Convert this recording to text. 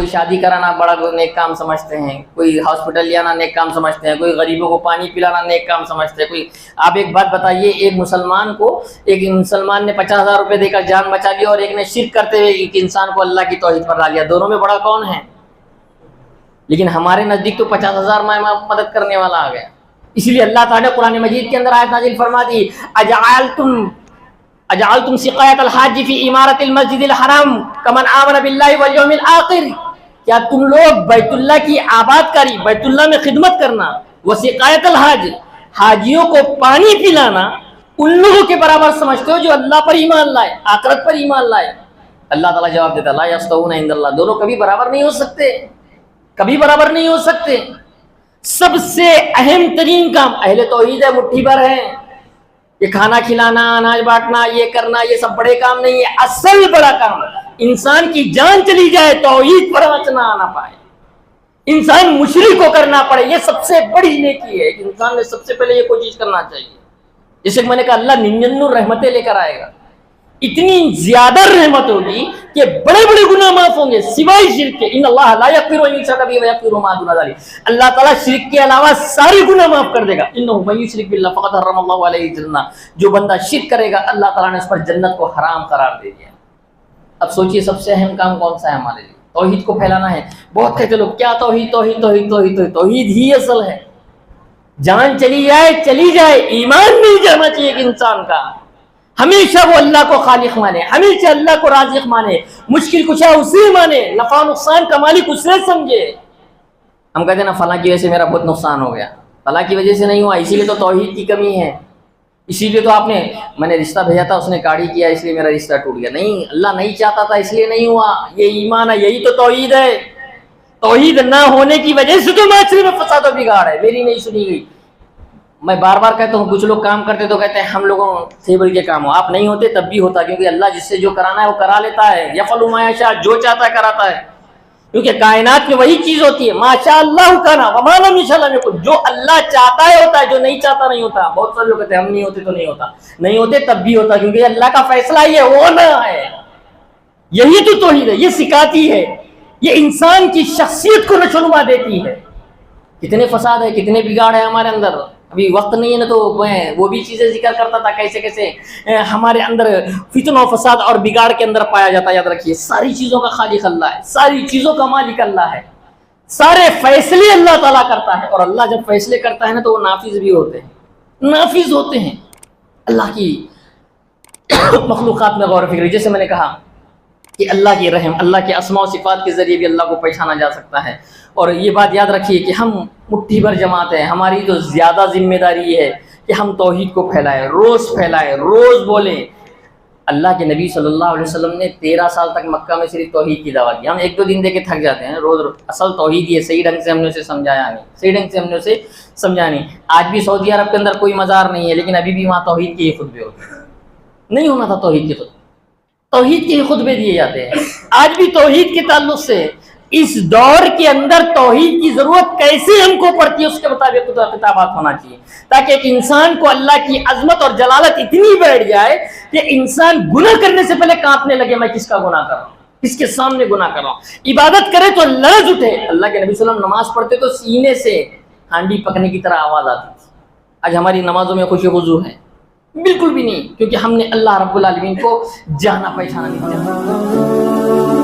کوئی شادی کرانا بڑا نیک کام سمجھتے ہیں، کوئی ہاسپٹل جانا نیک کام سمجھتے ہیں، کوئی غریبوں کو پانی پلانا نیک کام سمجھتے ہیں، کوئی آپ ایک بات بتائیے، ایک مسلمان نے 50,000 روپے دے کر جان بچا لیا اور ایک نے شرک کرتے ہوئے ایک انسان کو اللہ کی توحید پر لا لیا، دونوں میں بڑا کون ہے؟ لیکن ہمارے نزدیک تو 50,000 مدد کرنے والا آ گیا۔ اس لیے اللہ تعالیٰ نے قرآن مجید کے اندر آیت نازل فرما دی، اجعلتم سقایۃ الحاج فی عمارت المسجد الحرام کمن آمن باللہ والیوم الآخر، کیا تم لوگ بیت اللہ کی آباد کاری، بیت اللہ میں خدمت کرنا، وسقایۃ الحاج، حاجیوں کو پانی پلانا، ان لوگوں کے برابر سمجھتے ہو جو اللہ پر ایمان لائے، آخرت پر ایمان لائے؟ اللہ تعالیٰ جواب دیتا لا یستوون عند اللہ، دونوں کبھی برابر نہیں ہو سکتے، کبھی برابر نہیں ہو سکتے۔ سب سے اہم ترین کام اہل توحید ہے، مٹھی بھر ہیں، یہ کھانا کھلانا، اناج بانٹنا، یہ کرنا، یہ سب بڑے کام نہیں ہے۔ اصل بڑا کام انسان کی جان چلی جائے توحید پر آنچ نہ آنا پائے، انسان مشرک کو کرنا پڑے، یہ سب سے بڑی نیکی ہے کہ انسان نے سب سے پہلے یہ کوشش کرنا چاہیے۔ جیسے کہ میں نے کہا اللہ 99 رحمتیں لے کر آئے گا، اتنی زیادہ رحمت ہوگی کہ بڑے بڑے گناہ معاف ہوں گے سوائے شرک کے۔ ان اللہ لا یغفر ان یشرک بہ ویغفر ما دون ذلک، اللہ تعالیٰ شرک کے علاوہ سارے گناہ معاف کر دے گا۔ انہ من یشرک باللہ فقد حرم اللہ علیہ الجنہ، جو بندہ شرک کرے گا اللہ تعالیٰ نے اس پر جنت کو حرام قرار دے دیا۔ اب سوچئے سب سے اہم کام کون سا ہے ہمارے لیے؟ توحید کو پھیلانا ہے۔ بہت کہتے لوگ کیا توحید توحید توحید توحید توحید ہی اصل ہے۔ جان چلی جائے ایمان نہیں جانا چاہیے کہ انسان کا ہمیشہ وہ اللہ کو خالق مانے، ہمیشہ اللہ کو رازق مانے، مشکل کشا اسے مانے، نفع نقصان کا مالک اسے سمجھے۔ ہم کہتے ہیں نا فلاں کی وجہ سے میرا بہت نقصان ہو گیا، فلاں کی وجہ سے نہیں ہوا، اسی لیے تو توحید کی کمی ہے، اسی لیے تو میں نے رشتہ بھیجا تھا اس نے کاڑی کیا اس لیے میرا رشتہ ٹوٹ گیا۔ نہیں، اللہ نہیں چاہتا تھا اس لیے نہیں ہوا، یہ ایمان ہے، یہی تو توحید ہے۔ توحید نہ ہونے کی وجہ سے تو معاشرے میں فساد و بگاڑ ہے، میری نہیں سنی گئی۔ میں بار بار کہتا ہوں کچھ لوگ کام کرتے تو کہتے ہیں ہم لوگوں سے بل کے کام ہو، آپ نہیں ہوتے تب بھی ہوتا، کیونکہ اللہ جس سے جو کرانا ہے وہ کرا لیتا ہے، یفعل ما یشاء، جو چاہتا ہے کراتا ہے، کیونکہ کائنات میں وہی چیز ہوتی ہے ما شاء اللہ کان وما لم یشاء لم یکن، جو اللہ چاہتا ہے ہوتا ہے، جو نہیں چاہتا نہیں ہوتا۔ بہت سارے لوگ کہتے ہیں ہم نہیں ہوتے تو نہیں ہوتا، نہیں ہوتے تب بھی ہوتا، کیونکہ اللہ کا فیصلہ یہ ہونا ہے۔ یہی تو توحید ہے، یہ سکھاتی ہے، یہ انسان کی شخصیت کو نشوونما دیتی ہے۔ کتنے فساد ہے، کتنے بگاڑ ہے ہمارے اندر، ابھی وقت نہیں ہے نا تو میں وہ بھی چیزیں ذکر کرتا تھا کیسے کیسے ہمارے اندر فتنہ و فساد اور بگاڑ کے اندر پایا جاتا ہے۔ یاد رکھیے ساری چیزوں کا خالق اللہ ہے، ساری چیزوں کا مالک اللہ ہے، سارے فیصلے اللہ تعالیٰ کرتا ہے، اور اللہ جب فیصلے کرتا ہے نا تو وہ نافذ بھی ہوتے ہیں، نافذ ہوتے ہیں۔ اللہ کی مخلوقات میں غور و فکر، جیسے میں نے کہا کہ اللہ کی رحم، اللہ کے اسماء و صفات کے ذریعے بھی اللہ کو پہچانا جا سکتا ہے۔ اور یہ بات یاد رکھیے کہ ہم مٹھی بھر جماعت ہیں، ہماری تو زیادہ ذمہ داری ہے کہ ہم توحید کو پھیلائیں، روز بولیں۔ اللہ کے نبی صلی اللہ علیہ وسلم نے 13 سال تک مکہ میں صرف توحید کی دعوت دی۔ ہم 1-2 دن دے کے تھک جاتے ہیں، روز اصل توحید یہ صحیح ڈھنگ سے ہم نے اسے سمجھایا نہیں، آج بھی سعودی عرب کے اندر کوئی مزار نہیں ہے لیکن ابھی بھی وہاں توحید کے ہی خطبے ہوتے ہیں۔ نہیں ہونا تھا توحید کے خطبے، توحید کے ہی خطبے دیے جاتے ہیں۔ آج بھی توحید کے تعلق سے اس دور کے اندر توحید کی ضرورت کیسے ہم کو پڑتی ہے اس کے مطابق کتابات ہونا چاہیے، تاکہ ایک انسان کو اللہ کی عظمت اور جلالت اتنی بیٹھ جائے کہ انسان گناہ کرنے سے پہلے کانپنے لگے، میں کس کا گناہ کر رہا ہوں، کس کے سامنے گناہ کر رہا ہوں۔ عبادت کرے تو لرز اٹھے۔ اللہ کے نبی صلی اللہ علیہ وسلم نماز پڑھتے تو سینے سے ہانڈی پکنے کی طرح آواز آتی تھی۔ آج ہماری نمازوں میں خوشی خضوع ہے؟ بالکل بھی نہیں، کیونکہ ہم نے اللہ رب العالمین کو جانا پہچانا نہیں جانا۔